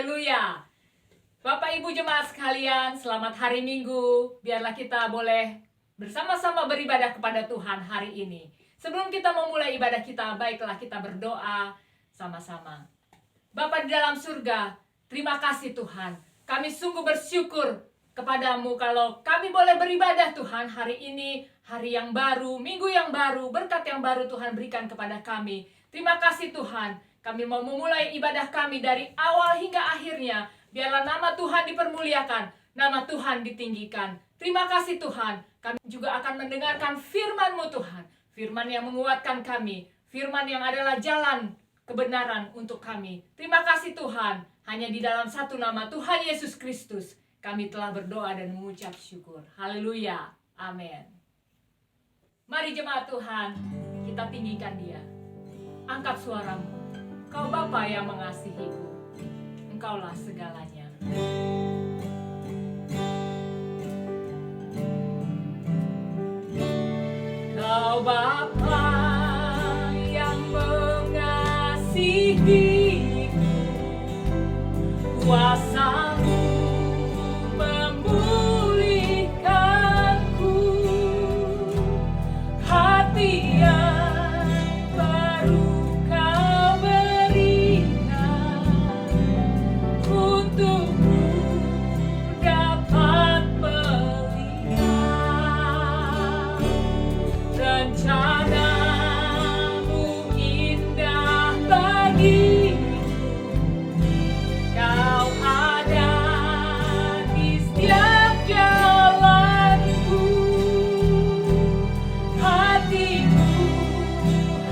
Haleluya. Bapak Ibu jemaat sekalian, selamat hari Minggu. Biarlah kita boleh bersama-sama beribadah kepada Tuhan hari ini. Sebelum kita memulai ibadah kita, baiklah kita berdoa sama-sama. Bapa di dalam surga, terima kasih Tuhan. Kami sungguh bersyukur kepadamu kalau kami boleh beribadah Tuhan hari ini, hari yang baru, minggu yang baru, berkat yang baru Tuhan berikan kepada kami. Terima kasih Tuhan. Kami mau memulai ibadah kami dari awal hingga akhirnya. Biarlah nama Tuhan dipermuliakan, nama Tuhan ditinggikan. Terima kasih Tuhan. Kami juga akan mendengarkan firman-Mu Tuhan. Firman yang menguatkan kami. Firman yang adalah jalan kebenaran untuk kami. Terima kasih Tuhan. Hanya di dalam satu nama Tuhan Yesus Kristus kami telah berdoa dan mengucap syukur. Haleluya. Amin. Mari jemaat Tuhan, kita tinggikan Dia. Angkat suaramu. Kau Bapa yang mengasihiku, Engkaulah segalanya. Kau Bapa yang mengasihiku, kuasa-Mu memulihkanku, hati yang baru Kau berikan untukku dapat melihat rencana-Mu indah bagiku. Kau ada di setiap jalanku, hatiku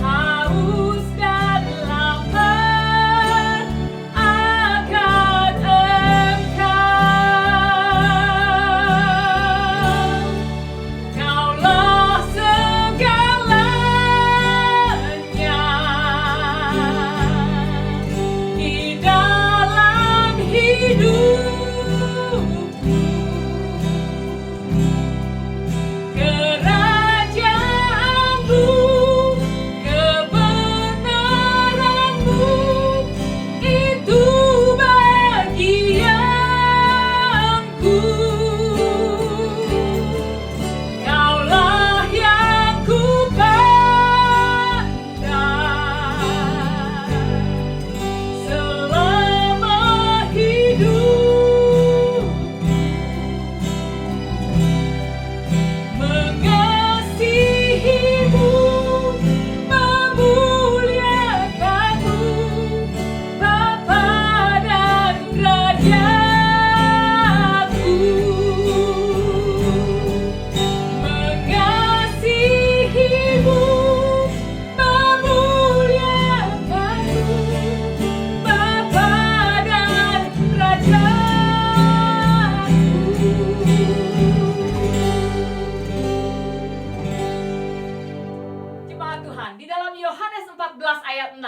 haus dan lapar akan Engkau. Kaulah segalanya di dalam hidupku. Kerajaan-Mu, kebenaran-Mu, itu bagianku. Kaulah yang ku pandang selama hidup. Mengasihi-Mu, memuliakan-Mu, Bapa dan Rajaku. Mengasihi-Mu, memuliakan-Mu, Bapa dan Rajaku. Jemaat Tuhan, di dalam Yohanes 14 ayat 6,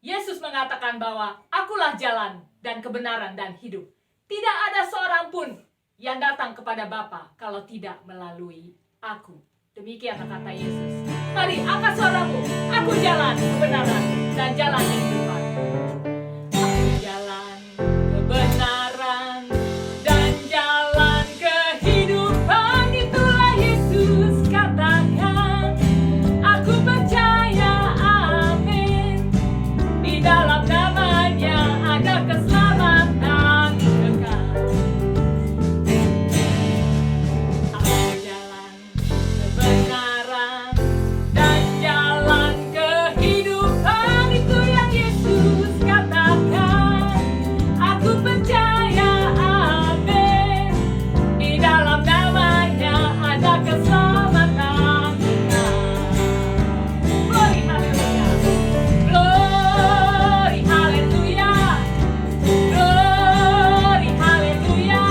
Yesus mengatakan bahwa akulah jalan dan kebenaran dan hidup. Tidak ada seorang pun yang datang kepada Bapa kalau tidak melalui aku. Demikian kata Yesus. Mari angkat suaramu. Aku jalan kebenaran dan jalan kehidupan. Aku jalan kebenaran dan jalan kehidupan. Itulah Yesus katakan. Aku percaya, amin. Di dalam namanya ada keselamatan kekal. Aku jalan kebenaran dan jalan kehidupan. Itu yang Yesus katakan. Aku percaya, amin. Di dalam namanya ada keselamatan kekal. Glory haleluya. Glory haleluya. Glory haleluya.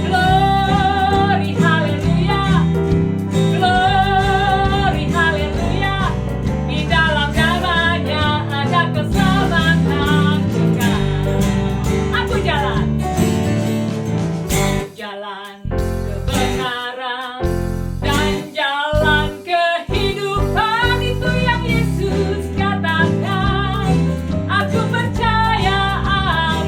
Glory haleluya. Glory haleluya. Di dalam namanya ada keselamatan kekal. Aku jalan kebenaran dan jalan kehidupan. Itu yang Yesus katakan. Aku percaya, amin.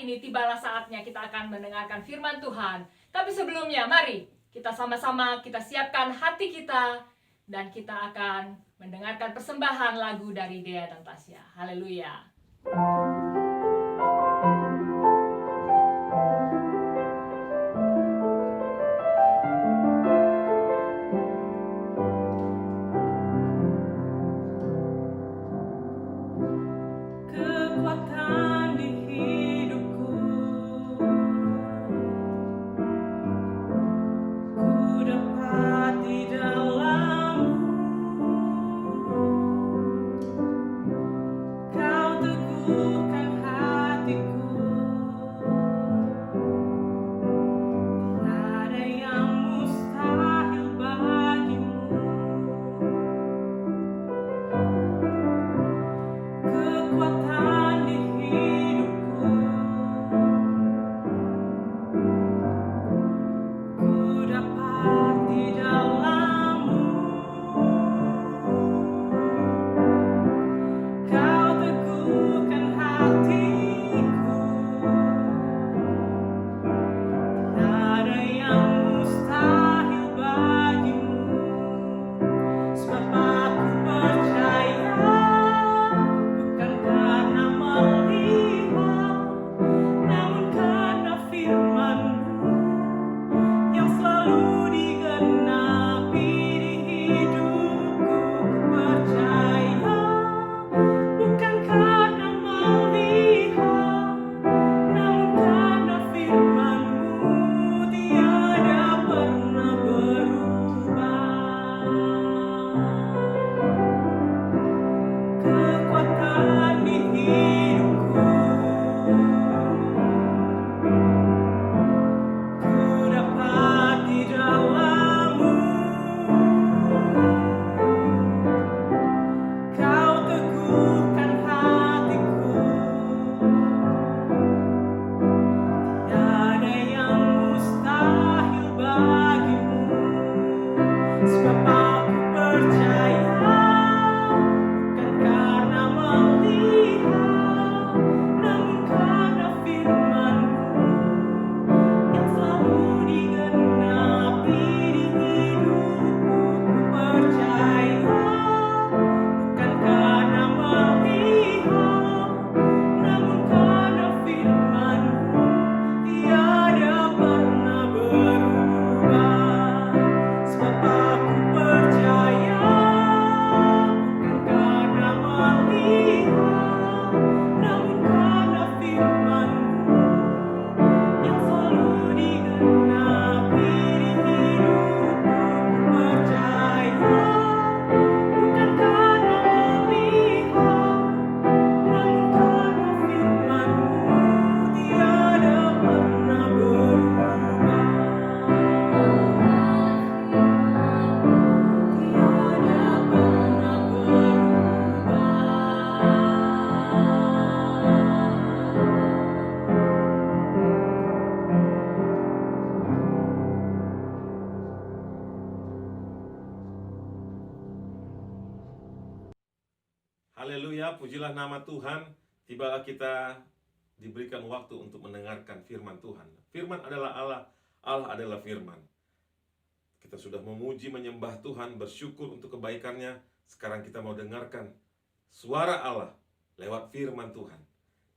ini tibalah saatnya kita akan mendengarkan firman Tuhan. Tapi sebelumnya mari kita sama-sama kita siapkan hati kita dan kita akan mendengarkan persembahan lagu dari Dea dan Tasya. Haleluya. Kekuatan di hidupku, ku dapat di dalam-Mu. Kau teguhkan hatiku, tiada yang mustahil bagimu. Kekuatan di hidupku, ku dapat di dalam-Mu. Kau teguhkan hatiku, tiada yang mustahil bagimu. Sebab aku percaya, bukan karena melihat, namun karena firman-Mu yang selalu digenapi di hidupku. Ku percaya, bukan karena melihat, namun karena firman-Mu tiada pernah berubah. Kekuatan di hidupku, ku dapat di dalam-Mu. Kau teguhkan hatiku, tiada yang mustahil bagimu. Sebab aku percaya, bukan karena melihat, namun karena firman-Mu yang selalu digenapi di hidupku. Ku percaya, bukan karena melihat, namun karena firman-Mu tiada pernah berubah. Sebab aku percaya, bukan karena melihat, namun karena firman-Mu yang selalu digenapi di hidupku. Ku percaya, bukan karena melihat, namun karena firman-Mu tiada pernah berubah. Tiada pernah berubah. Haleluya, pujilah nama Tuhan. Tibalah kita diberikan waktu untuk mendengarkan firman Tuhan. Firman adalah Allah, Allah adalah firman. Kita sudah memuji, menyembah Tuhan, bersyukur untuk kebaikan-Nya. Sekarang kita mau dengarkan suara Allah lewat firman Tuhan.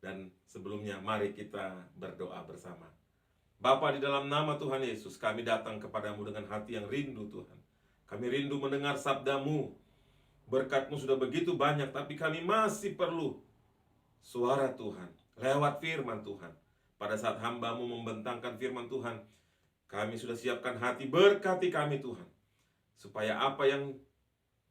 Dan sebelumnya mari kita berdoa bersama. Bapa, di dalam nama Tuhan Yesus, kami datang kepadamu dengan hati yang rindu Tuhan. Kami rindu mendengar sabda-Mu. Berkat-Mu sudah begitu banyak, tapi kami masih perlu suara Tuhan lewat firman Tuhan. Pada saat hamba-Mu membentangkan firman Tuhan, kami sudah siapkan hati. Berkati kami Tuhan, supaya apa yang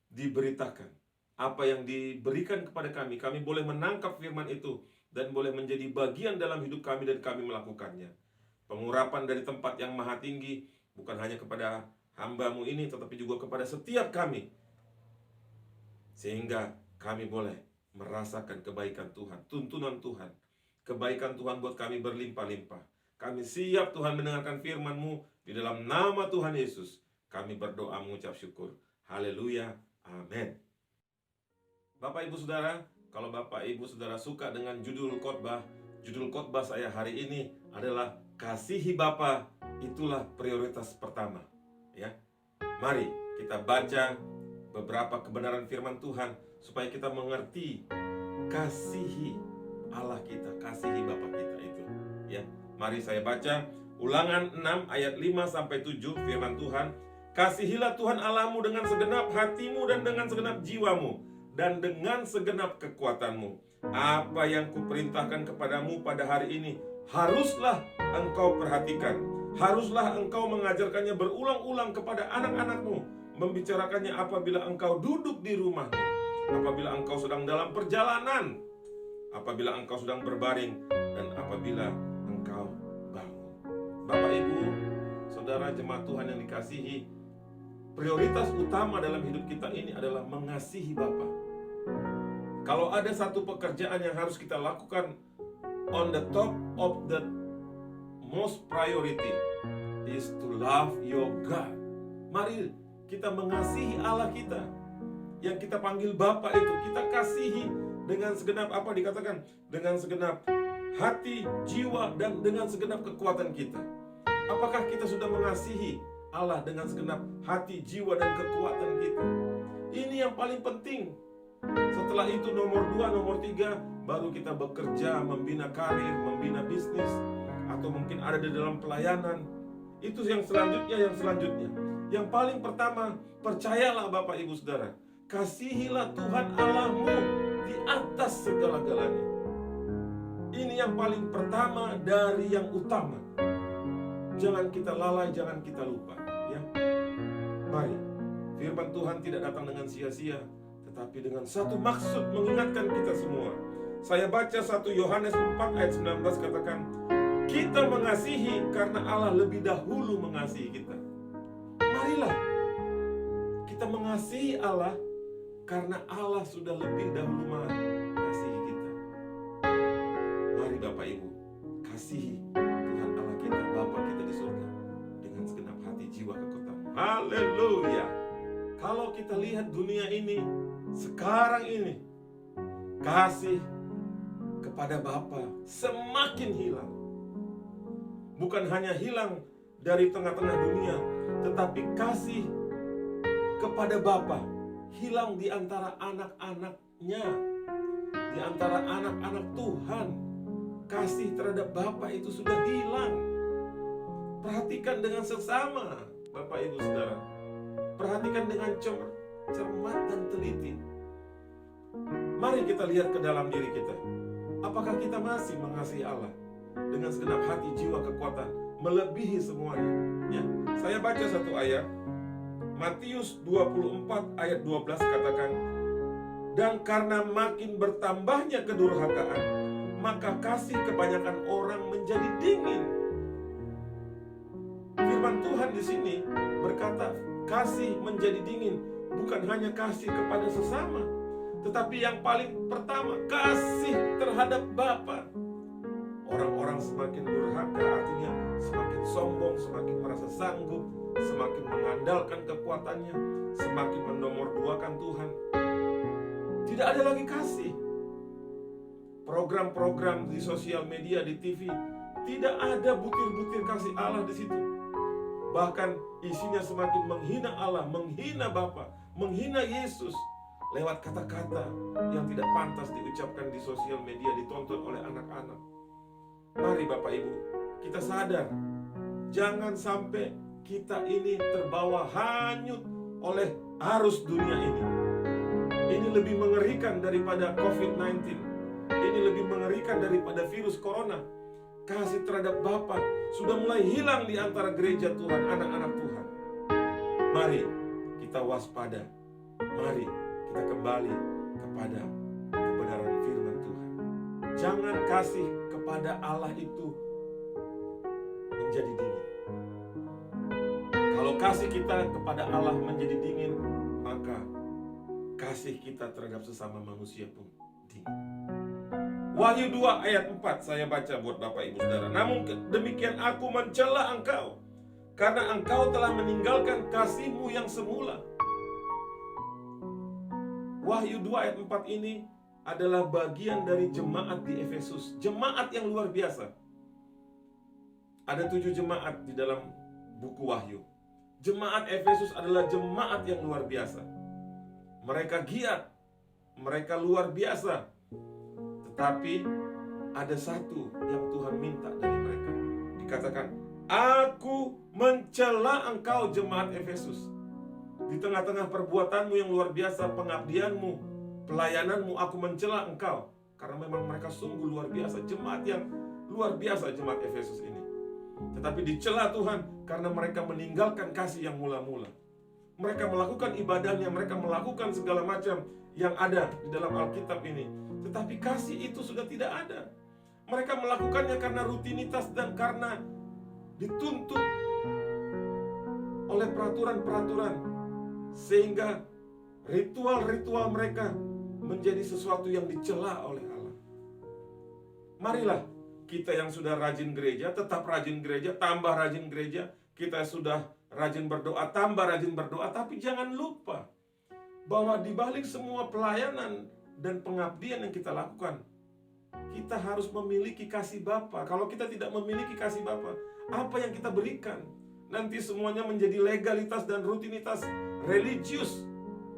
diberitakan, apa yang diberikan kepada kami boleh menangkap firman itu dan boleh menjadi bagian dalam hidup kami dan kami melakukannya. Pengurapan dari tempat yang maha tinggi bukan hanya kepada hamba-Mu ini, tetapi juga kepada setiap kami, sehingga kami boleh merasakan kebaikan Tuhan, tuntunan Tuhan, kebaikan Tuhan buat kami berlimpah-limpah. Kami siap Tuhan mendengarkan firman-Mu. Di dalam nama Tuhan Yesus kami berdoa mengucap syukur. Haleluya, amin. Bapak Ibu Saudara, kalau Bapak Ibu Saudara suka dengan judul khotbah, Judul khotbah saya hari ini adalah kasihi Bapa, itulah prioritas pertama. Ya, mari kita baca beberapa kebenaran firman Tuhan supaya kita mengerti kasihi Allah kita, kasihi Bapa kita itu. Ya, mari saya baca Ulangan 6 ayat 5 sampai 7 firman Tuhan. Kasihilah Tuhan Allahmu dengan segenap hatimu dan dengan segenap jiwamu dan dengan segenap kekuatanmu. Apa yang kuperintahkan kepadamu pada hari ini haruslah engkau perhatikan. Haruslah engkau mengajarkannya berulang-ulang kepada anak-anakmu, membicarakannya apabila engkau duduk di rumahmu, apabila engkau sedang dalam perjalanan, apabila engkau sedang berbaring, dan apabila engkau bangun. Bapak, Ibu, Saudara jemaat Tuhan yang dikasihi, prioritas utama dalam hidup kita ini adalah mengasihi Bapa. Kalau ada satu pekerjaan yang harus kita lakukan on the top of the most priority is to love your God. Mari kita mengasihi Allah kita yang kita panggil Bapa itu, kita kasihi dengan segenap apa dikatakan? Dengan segenap hati, jiwa, dan dengan segenap kekuatan kita. Apakah kita sudah mengasihi Allah dengan segenap hati, jiwa, dan kekuatan kita? Ini yang paling penting. Setelah itu nomor 2, nomor 3, baru kita bekerja, membina karir, membina bisnis, atau mungkin ada di dalam pelayanan. Itu yang selanjutnya. Yang paling pertama, percayalah Bapak Ibu Saudara, kasihilah Tuhan Allahmu di atas segala-galanya. Ini yang paling pertama dari yang utama. Jangan kita lalai, jangan kita lupa, ya. Mari, firman Tuhan tidak datang dengan sia-sia, tetapi dengan satu maksud mengingatkan kita semua. Saya baca 1 Yohanes 4 ayat 19 katakan, kita mengasihi karena Allah lebih dahulu mengasihi kita. Marilah kita mengasihi Allah karena Allah sudah lebih dahulu mengasihi kita. Mari Bapak Ibu, kasihi Tuhan Allah kita, Bapa kita di surga, dengan segenap hati, jiwa, kekuatan. Haleluya. Kalau kita lihat dunia ini sekarang ini, kasih kepada Bapa semakin hilang. Bukan hanya hilang dari tengah-tengah dunia, tetapi kasih kepada Bapa hilang di antara anak-anaknya, di antara anak-anak Tuhan. Kasih terhadap Bapa itu sudah hilang. Perhatikan dengan sesama, Bapak Ibu Saudara. Perhatikan dengan cermat dan teliti. Mari kita lihat ke dalam diri kita. Apakah kita masih mengasihi Allah dengan segenap hati, jiwa, kekuatan, melebihi semuanya? Ya, saya baca satu ayat. Matius 24 ayat 12 katakan, dan karena makin bertambahnya kedurhakaan, maka kasih kebanyakan orang menjadi dingin. Firman Tuhan di sini berkata, kasih menjadi dingin, bukan hanya kasih kepada sesama, tetapi yang paling pertama, kasih terhadap Bapa. Orang-orang semakin durhaka, artinya semakin sombong, semakin merasa sanggup, semakin mengandalkan kekuatannya, semakin menomorduakan Tuhan. Tidak ada lagi kasih. Program-program di sosial media, di TV, tidak ada butir-butir kasih Allah di situ. Bahkan isinya semakin menghina Allah, menghina Bapa, menghina Yesus lewat kata-kata yang tidak pantas diucapkan di sosial media, ditonton oleh anak-anak. Mari Bapak Ibu, kita sadar, jangan sampai kita ini terbawa hanyut oleh arus dunia ini. Ini lebih mengerikan daripada COVID-19. Ini lebih mengerikan daripada virus corona. Kasih terhadap Bapa sudah mulai hilang di antara gereja Tuhan, anak-anak Tuhan. Mari kita waspada. Mari kita kembali kepada kebenaran firman Tuhan. Jangan kasih kepada Allah itu menjadi dingin. Kalau kasih kita kepada Allah menjadi dingin, maka kasih kita terhadap sesama manusia pun dingin. Wahyu 2 ayat 4 saya baca buat Bapak Ibu Saudara. Namun demikian aku mencela engkau, karena engkau telah meninggalkan kasihmu yang semula. Wahyu 2 ayat 4 ini adalah bagian dari jemaat di Efesus. Jemaat yang luar biasa. Ada 7 jemaat di dalam buku Wahyu. Jemaat Efesus adalah jemaat yang luar biasa. Mereka giat, mereka luar biasa. Tetapi ada satu yang Tuhan minta dari mereka. Dikatakan, aku mencela engkau jemaat Efesus. Di tengah-tengah perbuatanmu yang luar biasa, pengabdianmu, pelayananmu, aku mencela engkau. Karena memang mereka sungguh luar biasa. Jemaat yang luar biasa, jemaat Efesus ini. Tetapi dicela Tuhan karena mereka meninggalkan kasih yang mula-mula. Mereka melakukan ibadahnya, mereka melakukan segala macam yang ada di dalam Alkitab ini. Tetapi kasih itu sudah tidak ada. Mereka melakukannya karena rutinitas dan karena dituntut oleh peraturan-peraturan. Sehingga ritual-ritual mereka menjadi sesuatu yang dicela oleh Allah. Marilah kita yang sudah rajin gereja, tetap rajin gereja, tambah rajin gereja. Kita sudah rajin berdoa, tambah rajin berdoa. Tapi jangan lupa bahwa di balik semua pelayanan dan pengabdian yang kita lakukan, kita harus memiliki kasih Bapa. Kalau kita tidak memiliki kasih Bapa, apa yang kita berikan? Nanti semuanya menjadi legalitas dan rutinitas religius.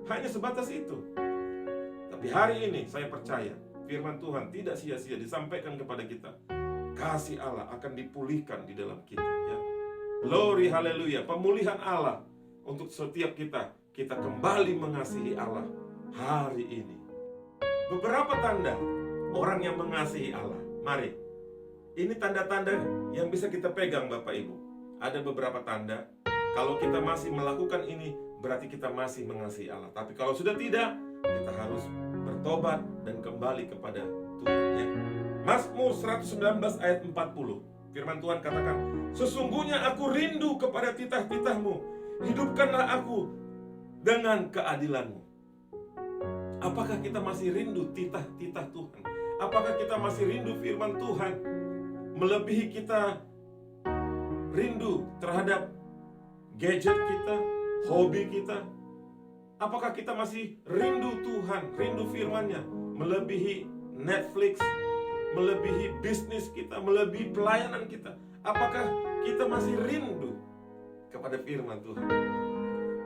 Hanya sebatas itu. Tapi hari ini saya percaya firman Tuhan tidak sia-sia disampaikan kepada kita. Kasih Allah akan dipulihkan di dalam kita, ya. Glory, haleluya. Pemulihan Allah untuk setiap kita. Kita kembali mengasihi Allah hari ini. Beberapa tanda orang yang mengasihi Allah. Mari, ini tanda-tanda yang bisa kita pegang Bapak Ibu. Ada beberapa tanda. Kalau kita masih melakukan ini, berarti kita masih mengasihi Allah. Tapi kalau sudah tidak, kita harus bertobat dan kembali kepada Tuhan, ya. Mazmur 119 ayat 40. Firman Tuhan katakan, sesungguhnya aku rindu kepada titah-titahmu. Hidupkanlah aku dengan keadilanmu. Apakah kita masih rindu titah-titah Tuhan? Apakah kita masih rindu firman Tuhan? Melebihi kita rindu terhadap gadget kita, hobi kita. Apakah kita masih rindu Tuhan, rindu firman-Nya, melebihi Netflix, melebihi bisnis kita, melebihi pelayanan kita? Apakah kita masih rindu kepada firman Tuhan?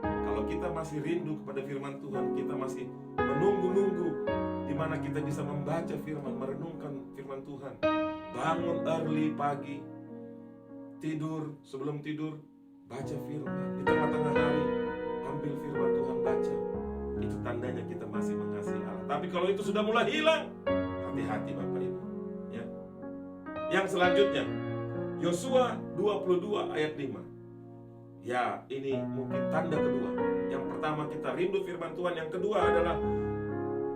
Kalau kita masih rindu kepada firman Tuhan, kita masih menunggu-nunggu di mana kita bisa membaca firman, merenungkan firman Tuhan. Bangun early pagi, tidur, sebelum tidur baca firman. Di tengah-tengah hari ambil firman Tuhan, baca. Itu tandanya kita masih mengasihi Allah. Tapi kalau itu sudah mulai hilang, hati-hati Bapak Ibu, ya. Yang selanjutnya, Yosua 22 ayat 5. Ya, ini mungkin tanda kedua. Yang pertama kita rindu firman Tuhan. Yang kedua adalah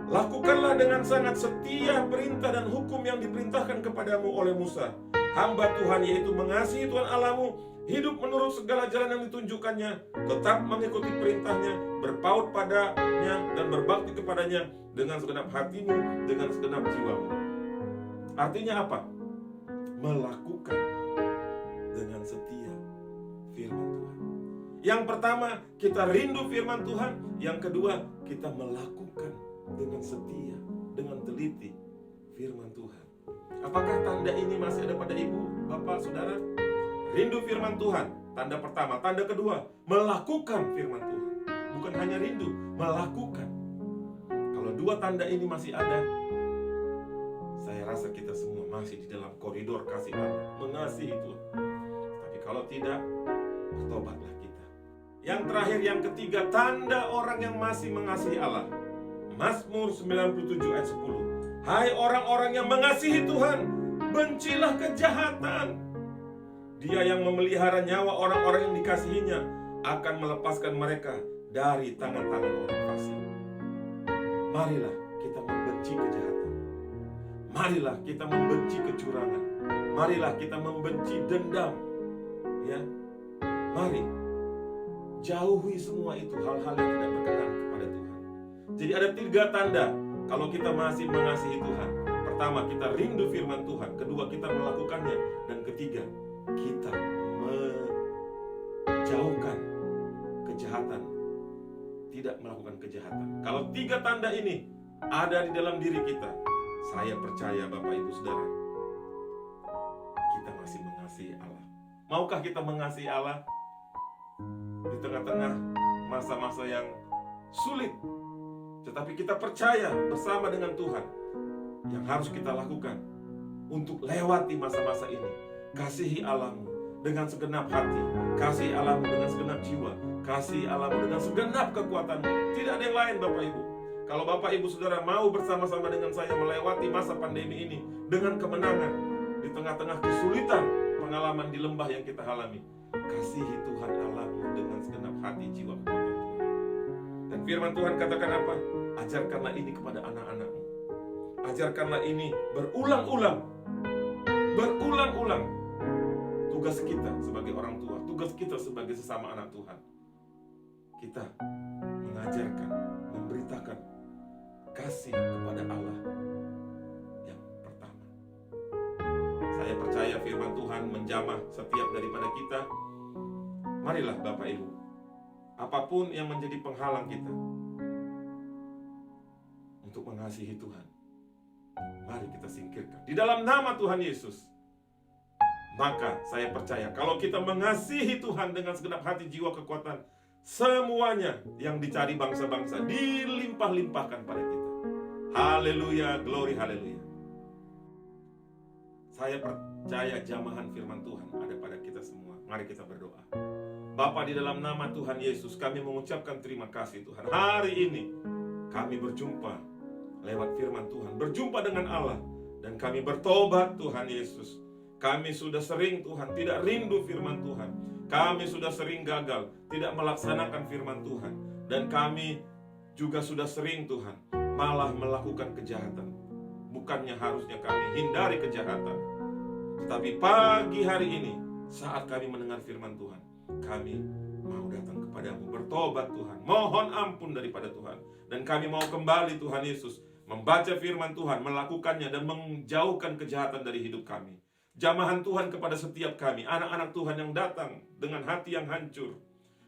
lakukanlah dengan sangat setia perintah dan hukum yang diperintahkan kepadamu oleh Musa, hamba Tuhan, yaitu mengasihi Tuhan Allahmu, hidup menurut segala jalan yang ditunjukkannya, tetap mengikuti perintahnya, berpaut padanya dan berbakti kepadanya dengan segenap hatimu, dengan segenap jiwamu. Artinya apa? Melakukan dengan setia firman Tuhan. Yang pertama, kita rindu firman Tuhan. Yang kedua, kita melakukan dengan setia, dengan teliti firman Tuhan. Apakah tanda ini masih ada pada ibu, bapak, saudara? Rindu firman Tuhan, tanda pertama. Tanda kedua, melakukan firman Tuhan. Bukan hanya rindu, melakukan. Kalau dua tanda ini masih ada, saya rasa kita semua masih di dalam koridor kasih Allah, mengasihi Tuhan. Tapi kalau tidak, bertobatlah kita. Yang terakhir, yang ketiga, tanda orang yang masih mengasihi Allah. Mazmur 97 ayat 10. Hai orang-orang yang mengasihi Tuhan, bencilah kejahatan. Dia yang memelihara nyawa orang-orang yang dikasihinya akan melepaskan mereka dari tangan-tangan orang fasik. Marilah kita membenci kejahatan. Marilah kita membenci kecurangan. Marilah kita membenci dendam. Ya, mari jauhi semua itu, hal-hal yang tidak berkenan kepada Tuhan. Jadi ada 3 tanda kalau kita masih mengasihi Tuhan. Pertama, kita rindu firman Tuhan. Kedua, kita melakukannya. Dan ketiga, kita menjauhkan kejahatan, tidak melakukan kejahatan. Kalau 3 tanda ini ada di dalam diri kita, saya percaya Bapak Ibu Saudara, kita masih mengasihi Allah. Maukah kita mengasihi Allah di tengah-tengah masa-masa yang sulit? Tetapi kita percaya bersama dengan Tuhan yang harus kita lakukan untuk lewati masa-masa ini. Kasihi Allahmu dengan segenap hati, kasihi Allahmu dengan segenap jiwa, kasihi Allahmu dengan segenap kekuatanmu. Tidak ada yang lain Bapak Ibu. Kalau Bapak Ibu Saudara mau bersama-sama dengan saya melewati masa pandemi ini dengan kemenangan di tengah-tengah kesulitan pengalaman di lembah yang kita alami, kasihi Tuhan Allahmu dengan segenap hati, jiwa, kekuatan Tuhan. Dan firman Tuhan katakan apa? Ajarkanlah ini kepada anak-anakmu. Ajarkanlah ini berulang-ulang. Berulang-ulang. Tugas kita sebagai orang tua, tugas kita sebagai sesama anak Tuhan, kita mengajarkan, memberitakan kasih kepada Allah yang pertama. Saya percaya firman Tuhan menjamah setiap daripada kita. Marilah Bapak Ibu, apapun yang menjadi penghalang kita untuk mengasihi Tuhan, mari kita singkirkan di dalam nama Tuhan Yesus. Maka saya percaya kalau kita mengasihi Tuhan dengan segenap hati, jiwa, kekuatan, semuanya yang dicari bangsa-bangsa dilimpah-limpahkan pada kita. Haleluya, glory, haleluya. Saya percaya jamahan firman Tuhan ada pada kita semua. Mari kita berdoa. Bapa, di dalam nama Tuhan Yesus, kami mengucapkan terima kasih Tuhan. Hari ini kami berjumpa lewat firman Tuhan, berjumpa dengan Allah, dan kami bertobat Tuhan Yesus. Kami sudah sering Tuhan tidak rindu firman Tuhan. Kami sudah sering gagal tidak melaksanakan firman Tuhan. Dan kami juga sudah sering Tuhan malah melakukan kejahatan. Bukannya harusnya kami hindari kejahatan. Tetapi pagi hari ini saat kami mendengar firman Tuhan, kami mau datang kepadamu bertobat Tuhan. Mohon ampun daripada Tuhan. Dan kami mau kembali Tuhan Yesus membaca firman Tuhan, melakukannya dan menjauhkan kejahatan dari hidup kami. Jamahan Tuhan kepada setiap kami, anak-anak Tuhan yang datang dengan hati yang hancur.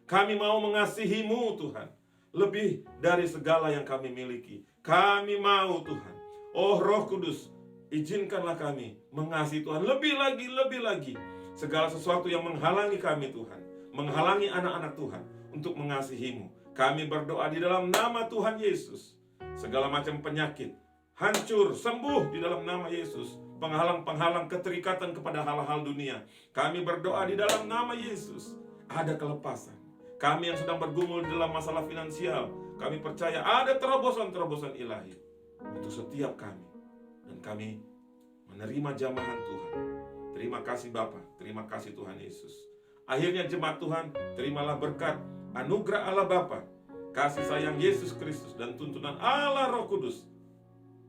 Kami mau mengasihi-Mu Tuhan, lebih dari segala yang kami miliki. Kami mau Tuhan, oh Roh Kudus, izinkanlah kami mengasihi Tuhan lebih lagi. Segala sesuatu yang menghalangi kami Tuhan, menghalangi anak-anak Tuhan untuk mengasihi-Mu. Kami berdoa di dalam nama Tuhan Yesus. Segala macam penyakit hancur, sembuh di dalam nama Yesus. Penghalang-penghalang keterikatan kepada hal-hal dunia, kami berdoa di dalam nama Yesus. Ada kelepasan. Kami yang sedang bergumul dalam masalah finansial, kami percaya ada terobosan-terobosan ilahi untuk setiap kami. Dan kami menerima jamahan Tuhan. Terima kasih Bapa, terima kasih Tuhan Yesus. Akhirnya jemaat Tuhan, terimalah berkat anugerah Allah Bapa, kasih sayang Yesus Kristus, dan tuntunan Allah Roh Kudus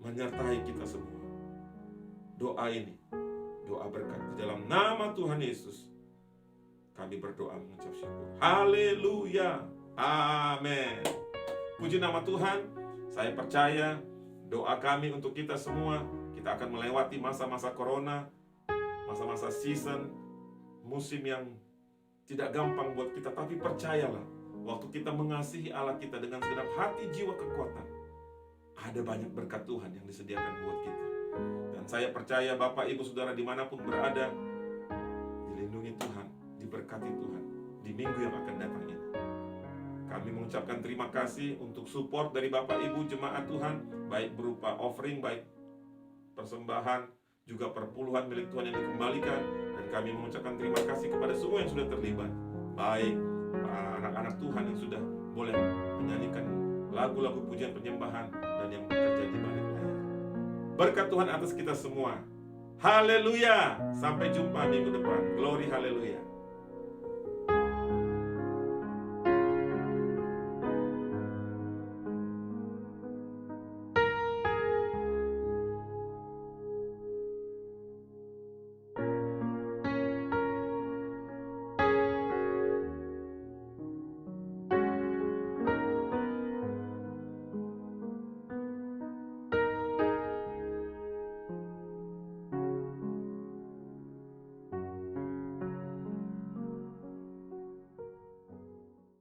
menyertai kita semua. Doa ini, doa berkat di dalam nama Tuhan Yesus, kami berdoa mengucap syukur. Haleluya, amin. Puji nama Tuhan. Saya percaya doa kami untuk kita semua, kita akan melewati masa-masa corona, masa-masa season, musim yang tidak gampang buat kita. Tapi percayalah, waktu kita mengasihi Allah kita dengan segenap hati, jiwa, kekuatan, ada banyak berkat Tuhan yang disediakan buat kita. Dan saya percaya Bapak Ibu Saudara dimanapun berada, dilindungi Tuhan, diberkati Tuhan di minggu yang akan datang ini. Kami mengucapkan terima kasih untuk support dari Bapak Ibu jemaat Tuhan, baik berupa offering, baik persembahan, juga perpuluhan milik Tuhan yang dikembalikan. Dan kami mengucapkan terima kasih kepada semua yang sudah terlibat, baik anak-anak Tuhan yang sudah boleh menyanyikan lagu-lagu pujian penyembahan, dan yang bekerja di balik layar. Berkat Tuhan atas kita semua. Haleluya. Sampai jumpa minggu depan. Glory, haleluya.